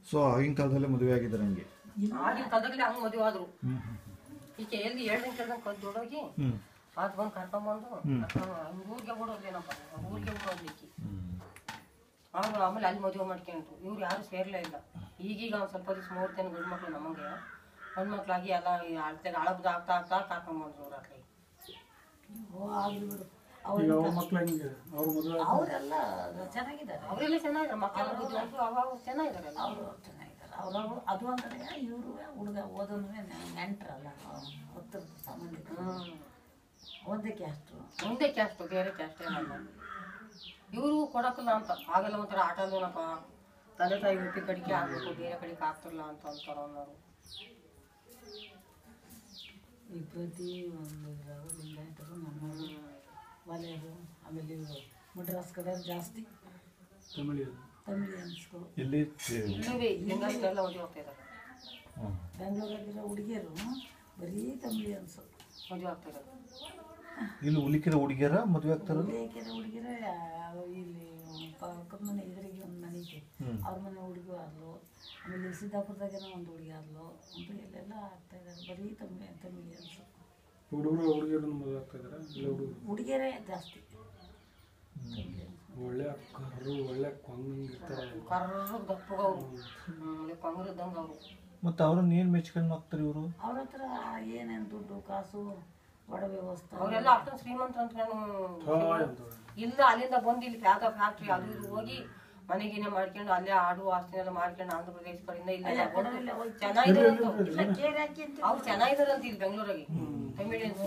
so ಆಗಿನ ಕಾಲದಲ್ಲೇ ಮದುವೆ ಆಗಿದ್ದಾರೆ ಹಂಗೆ ಆಗಿನ ಕಾಲದಲ್ಲಿ ಹಂಗೆ ಮದುವೆ ಆದ್ರು ಈಕೆ ಎಲ್ಲಿ ಹೇಳ್ದಂಗೆ ಕೇಳ್ದಂಗೆ ಕದ್ದೊಡೋಗಿ ಅದು ಬಂದು ಕರ್ಕೊಂಬಂದು ಊರಿಗೆ ಬಿಡೋದೇನಪ್ಪ ಊರಿಗೆ ಬಿಡೋದ್ಲಿಕ್ಕೆ ಆಮೇಲೆ ಅಲ್ಲಿ ಮದುವೆ ಮಾಡ್ಕೊಂಡ್ರು ಇವ್ರು ಯಾರು ಸೇರ್ಲೇ ಇಲ್ಲ ಈಗೀಗ ಒಂದು ಸ್ವಲ್ಪ ದಿವಸ ನೋಡ್ತೇನೆ ಗಂಡು ಮಕ್ಳು ನಮಗೆ ಗಂಡು ಮಕ್ಳಾಗಿ ಎಲ್ಲ ಅಳ್ತೆಗೆ ಅಳಬ್ದು ಆಗ್ತಾ ಆಗ್ತಾ ಕರ್ಕೊಂಬಂದ್ರು ಅವ್ರ ಹತ್ರ ಅವರೆಲ್ಲ ಚೆನ್ನಾಗಿದ್ದಾರೆ ಅವರೆಲ್ಲ ಚೆನ್ನಾಗಿದ್ದಾರೆ ಮಕ್ಕಳೆಲ್ಲ ಬುದ್ಧಿವಂತರು ಅವಾಗ ಚೆನ್ನಾಗಿದ್ದಾರೆ ಅವರು ಚೆನ್ನಾಗಿದ್ದಾರೆ ಅವರು ಅದು ಅಂದರೆ ಇವರು ಹುಡುಗ ಓದೋನು ನೆಂಟ್ರಲ್ಲ ಹತ್ತಿರದ ಸಂಬಂಧಿಕರು ಒಂದೇ ಕ್ಯಾಸ್ಟು ಬೇರೆ ಕ್ಯಾಸ್ಟ್ ಏನಲ್ಲ ಇವರು ಕೊಡಕ್ಕಲ್ಲ ಅಂತ ಆಗೆಲ್ಲ ಒಂಥರ ಆಟ ಅಲ್ವೇನಪ್ಪ ತಂದೆ ತಾಯಿ ಉಪ್ಪಿ ಕಡಿಕೆ ಆಗ್ಬೇಕು ಬೇರೆ ಕಡೆಗೆ ಆಗ್ತಿರಲ್ಲ ಅಂತ ಅಂತಾರ ಅನ್ನೋರು ಈ ಪ್ರತಿ ಒಂದು ಲಿಂಗಾಯತರು ನಮ್ಮ ವಲಯರು ಆಮೇಲೆ ಮಡ್ರಾಸ್ ಕಡೆ ಜಾಸ್ತಿ ತಮಿಳಿಯನ್ಸ್ಗಳು ಇಲ್ಲಿ ಲಿಂಗಾಯತರೆಲ್ಲ ಮದುವೆ ಆಗ್ತಾ ಇದ್ದಾರೆ ಬೆಂಗಳೂರಾಗಿರೋ ಹುಡುಗಿಯರು ಬರೀ ತಮಿಳಿಯನ್ಸು ಮದುವೆ ಆಗ್ತಾ ಇದ್ದಾರೆ ಇಲ್ಲಿ ಉಲಿಕೆರೆ ಹುಡುಗಿಯರ ಮದುವೆ ಆಗ್ತಾರ ಉಲಿಕೆರೆ ಹುಡುಗಿರ ಇಲ್ಲಿ ಪಕ್ಕದ ಮನೆ ಎದುರಿಗೆ ಒಂದು ಮನೆ ಇದೆ ಅವ್ರ ಮನೆ ಹುಡುಗಿ ಆದ್ಲು ಆಮೇಲೆ ಸಿದ್ದಾಪುರದಾಗೇನೋ ಒಂದು ಹುಡುಗಿ ಆದ್ಲು ಅಂತ ಇಲ್ಲೆಲ್ಲ ಆಗ್ತಾ ಇದ್ದಾರೆ ಬರೀ ತಮಿಳಿಯನ್ಸು ಹುಡುಗಿಯರೇ ಜಾಸ್ತಿ ಒಳ್ಳೆ ಕರ್ರು ಒಳ್ಳೆ ಕೊಂಗಿರ್ತಾರೆ ಕರ್ರು ದಪ್ಪಗವ್ರು ಕೊಂಗರಿದ್ದಂಗೆ ಅವರು ಮತ್ತು ಅವ್ರನ್ನ ಏನು ಮೆಚ್ಕೊಂಡು ಹೋಗ್ತಾರೆ ಇವರು ಅವ್ರ ಹತ್ರ ಏನೇನು ದುಡ್ಡು ಕಾಸು ಒಡವೆ ವಸ್ತು ಅವರೆಲ್ಲ ಅಷ್ಟೊಂದು ಶ್ರೀಮಂತ ಅಂತ ಇಲ್ಲ ಅಲ್ಲಿಂದ ಬಂದು ಇಲ್ಲಿ ಯಾವ್ದೋ ಫ್ಯಾಕ್ಟ್ರಿ ಅದು ಇದು ಹೋಗಿ ಮನೆಗೇನೆ ಮಾಡ್ಕೊಂಡು ಅಲ್ಲೇ ಆಡು ಆಸ್ತಿನೆಲ್ಲ ಮಾಡ್ಕೊಂಡು ಆಂಧ್ರ ಪ್ರದೇಶ ಕಡೆಯಿಂದ ಇಲ್ಲ ಚೆನ್ನಾಗಿದಾರಂತ ಅವ್ರು ಚೆನ್ನಾಗಿದಾರಂತ ಇಲ್ಲಿ ಬೆಂಗಳೂರಾಗಿ ತಮಿಳಿಯನ್ಸ್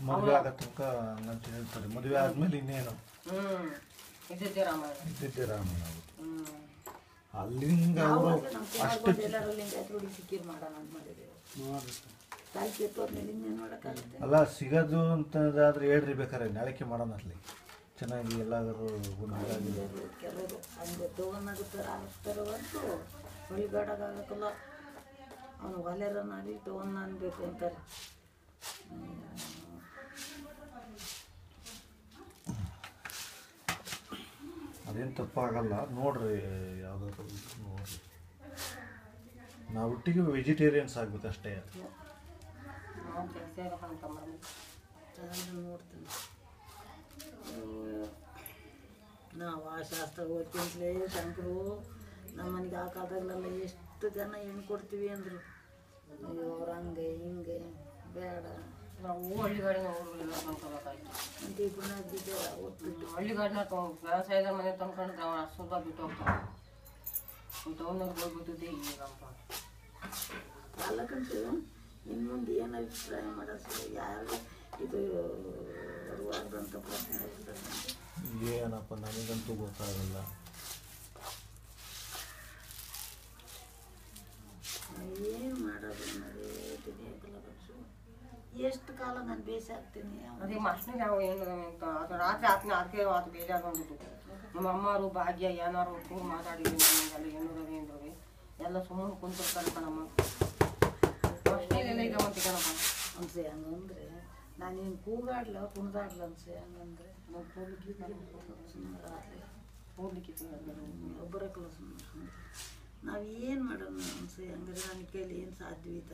ಮದುವೆ ಆಗೋ ತನಕ ಹಂಗಂತ ಹೇಳ್ತಾರೆ ಮದುವೆ ಆದ್ಮೇಲೆ ಇನ್ನೇನು ಇದ್ದಿದ್ದೆ ರಾಮಾಯಣ ಅಲ್ಲಿಂದ ಅವರು ಅಷ್ಟು ಅಲ್ಲ ಸಿಗೋದು ಅಂತಂದಾದ್ರೆ ಹೇಳ್ರಿ ಬೇಕಾರೆ ನಾಳೆಕೆ ಮಾಡೋಣ ಅಲ್ಲಿ ಚೆನ್ನಾಗಿ ಎಲ್ಲಾದರೂ ಕೆಲವರು ಹಂಗೆ ತೊಗೊಂಡಾಗುತ್ತಾರಂತೂ ಹೊಳಿಗಾಡಾಗಲ್ಲ ಅವನು ಒಲೆರನ್ನಾಗಿ ತೊಗೊಂಡು ಅನ್ಬೇಕು ಅಂತಾರೆ ಅದೇನು ತಪ್ಪಾಗಲ್ಲ ನೋಡ್ರಿ ಯಾವುದಾದ್ರು ನೋಡ್ರಿ ನಾವು ಒಟ್ಟಿಗೆ ವೆಜಿಟೇರಿಯನ್ಸ್ ಆಗ್ಬೇಕು ಅಷ್ಟೇ ನೋಡ್ತೀನಿ ನಾವು ಆ ಶಾಸ್ತ್ರ ಓದ್ತಿಂತಲೇ ಶಂಕರು ನಮ್ಮ ಮನೆಗೆ ಆ ಕಾಲದಾಗಲೆಲ್ಲ ಎಷ್ಟು ಜನ ಹೆಣ್ಣು ಕೊಡ್ತೀವಿ ಅಂದರು ಅಯ್ಯೋ ಅವ್ರು ಹಂಗೆ ಹಿಂಗೆ ಬೇಡ ನಾವು ಹಳ್ಳಿಗಾಡಿನ ಊರುಗಳೆಲ್ಲ ತಂದ್ಕೋಬೇಕಾಯ್ತು ಅಂತ ಇಬ್ಬರನ್ನ ಬಿದ್ದೆ ಓದ್ಬಿಟ್ಟು ಹಳ್ಳಿಗಾಡಿನ ವ್ಯವಸಾಯದ ಮನೆ ತಂದ್ಕೊಂಡು ನಾವು ಅಷ್ಟು ಬಿಟ್ಟು ಹೋಗ್ತಾರೆ ಟೌನಾಗ ಹೋಗ್ಬಿಟ್ಟಿದ್ದೆ ಈಗಪ್ಪ ಅಲ್ಲ ಕಂಡು ಇನ್ನು ಮುಂದೆ ಏನು ಅಭಿಪ್ರಾಯ ಮಾಡೋದು ಯಾರು ಇದು ಬರುವಾದಂಥ ಪ್ರಶ್ನೆ ಇರ್ತದೆ ಏನಪ್ಪ ನನಗಂತೂ ಗೊತ್ತಾಗಲ್ಲ ಏನು ಮಾಡೋದು ಅನ್ನೋದೇ ತಿಳಿಯೋಕ್ಕಲ್ಲ ಬಕ್ಷು ಎಷ್ಟು ಕಾಲ ನಾನು ಬೇಸಿ ಆಗ್ತೀನಿ ಅದೇ ಮಸ್ನಿಗೆ ಯಾವ ಏನು ಅಂತ ಅದು ರಾತ್ರಿ ಆತ್ನ ಅದಕ್ಕೆ ಅದು ಬೇಜಾರು ಬಂದ್ಬಿಟ್ಟು ನಮ್ಮ ಅಮ್ಮರು ಭಾಗ್ಯ ಏನಾರು ಕೂರು ಮಾತಾಡಿದ್ವಿ ನಮಗೆಲ್ಲ ಏನೂರವಿ ಅಂದ್ರವಿ ಎಲ್ಲ ಸುಮ್ಮನೆ ಕುಂತಿರ್ತಾರೆ ಕಣಮ್ಮ ಮಸ್ನಿಗೆಲ್ಲ ಇದೆ ಮತ್ತೆ ಕಣಪ್ಪ ಅನ್ಸೆ ಹಂಗಂದ್ರೆ ನಾನು ಏನು ಕೂಗಾಡ್ಲ ಕುಣಿದಾಡ್ಲ ಅನ್ಸೆ ಹಂಗಂದ್ರೆ ನಾವು ಕೂಡ್ಲಿಕ್ಕೆ ಸುಮ್ಮನೆ ಹೋಗ್ಲಿಕ್ಕೆ ಒಬ್ಬರಕ್ಕಲ್ಲ ಸುಮ್ಮನೆ ನಾವು ಏನು ಮಾಡೋಣ ಅನ್ಸೆ ಹಂಗಾರೆ ನನ್ನ ಕೈಲಿ ಏನು ಸಾಧ್ಯವಿತ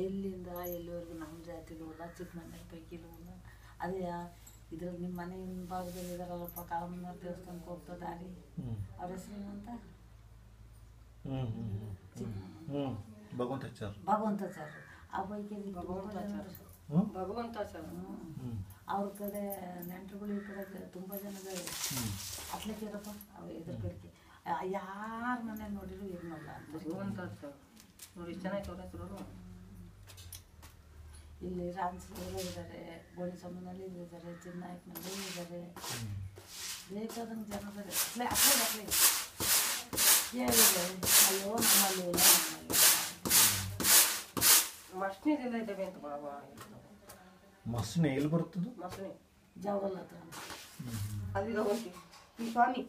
ಎಲ್ಲಿಂದ ಎಲ್ಲಿವರೆಗೂ ನಮ್ಮ ಜಾತಿಲೂ ಇಲ್ಲ ಚಿಕ್ಕಮಂಗ್ಳೂರು ಪೈಕಿಲೂ ಇಲ್ಲ ಅದೇ ಇದ್ರಲ್ಲಿ ನಿಮ್ಮ ಮನೆ ಭಾಗದಲ್ಲಿ ಇದಾರಲ್ಲಪ್ಪ ಕಾಮಣ್ಣವ್ರ ದೇವಸ್ಥಾನಕ್ಕೆ ಹೋಗ್ತಾ ದಾರಿ ಅವ್ರ ಹೆಸರು ಅಂತ ಭಗವಂತಾಚಾರ್ಯ ಆ ಪೈಕಿ ಭಗವಂತಾಚಾರ್ಯ ಅವ್ರ ಕಡೆ ನೆಂಟರುಗಳು ಈ ಕಡೆ ತುಂಬ ಜನಗಳು ಅಟ್ಲಕ್ಕಿರಪ್ಪ ಅವ ಇದ್ರ ಕಡೆಗೆ ಯಾರ ಮನೆ ನೋಡಿದ್ರು ಇರ್ನಲ್ಲ ಭಗವಂತಾಚಾರ್ಯ ನೋಡಿ ಎಷ್ಟು ಚೆನ್ನಾಗಿ ತೋರಿಸಿರೋರು ಇಲ್ಲಿ ರಾಜಸೂರು ಇದ್ದಾರೆ ಗೋಣಿ ಸೊಮ್ಮನಲ್ಲಿ ಇದ್ದಾರೆ ಚಿನ್ನಾಯಕನಲ್ಲಿ ಇದ್ದಾರೆ ಬೇಕಾದಂಗೆ ಜನ ಬೇರೆ ಅಪ್ಲೈ ಕೇಳಿದೆ ಅಯ್ಯೋ ನಮ್ಮಲ್ಲಿ ಇಲ್ಲ ಮಸ್ನಿದೆಲ್ಲ ಇದ್ದಾವೆ ಅಂತ ಬಾಬಾ ಮಸ್ನೆ ಎಲ್ಲಿ ಬರ್ತದೆ ಮಸ್ನಿ ಜವಗಲ್ ಹತ್ರ ಅಲ್ಲಿಗೆ ಹೋಗ್ತೀವಿ ಈ ಸ್ವಾಮಿ